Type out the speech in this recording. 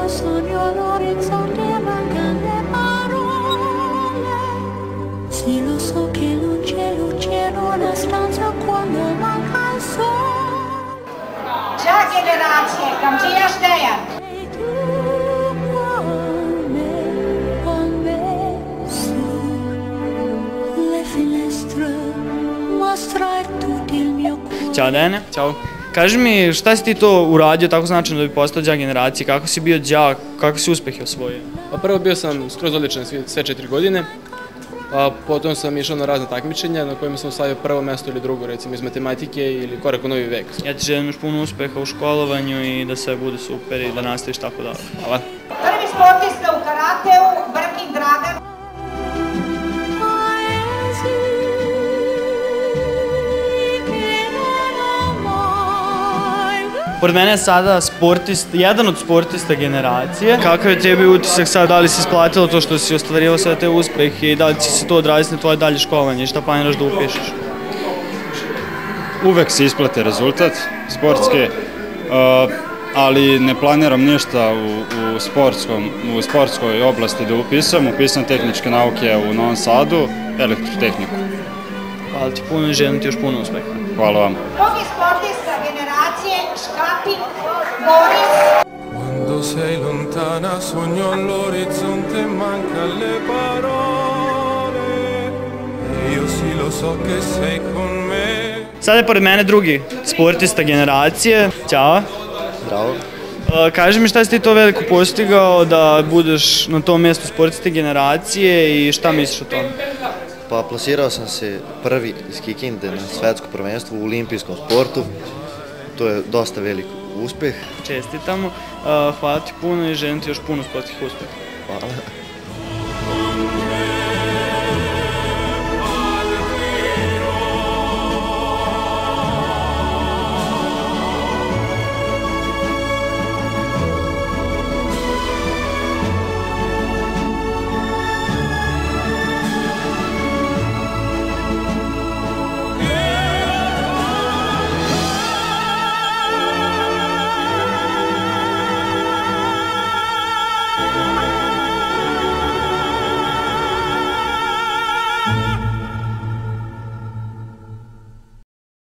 Sogno all'orizzonte, mancano le parole. Sì, lo so che non c'è luce in una stanza quando manca il sole. Già generacije, kam ti ja Dejan? E tu con me su le finestre mostrar tutto il mio cuore. Ćao Dejane. Ćao. Kaži mi, šta si ti to uradio tako značajno da bi postao đak generacije? Kako si bio đak? Kako si uspehe osvojio? Pa prvo bio sam skroz odličan sve 4 godine, a potom sam išao na razne takmičenja na kojima sam osvajao prvo mesto ili drugo, recimo iz matematike ili korak u novi vek. Ja ti želim još puno uspeha u školovanju i da sve bude super i da nastaviš tako dalje. Hvala. Prvi sportista u karateu, Brkin Dragan. Pored mene je sada jedan od sportista generacije. Kakav je tebi utisak sad, da li si isplatilo to što si ostvarivao sve te uspehe i da li će se to odraziti na tvoje dalje školovanje i šta planiraš da upišeš? Uvek se isplate rezultat sportski, ali ne planiram ništa u sportskoj oblasti da upisam. Upisam tehničke nauke u Novom Sadu, elektrotehniku. Hvala ti puno i želim ti još puno uspeha. Hvala vam. Drugi sportista generacije, Škapin Boris. Quando sei lontana sogno all'orizzonte manca le parole e io sì lo so che sei con me. Sada je pored mene drugi sportista generacije. Ćao. Bravo. Kaži mi šta si ti to veliko postigao da budeš na tom mjestu sportiste generacije i šta misliš o tome? Pa plasirao sam se prvi iz Kikinde na svetsko prvenstvo u olimpijskom sportu. To je dosta velik uspeh. Čestitamo. Hvala ti puno i želim ti još puno sportskih uspeha. Hvala.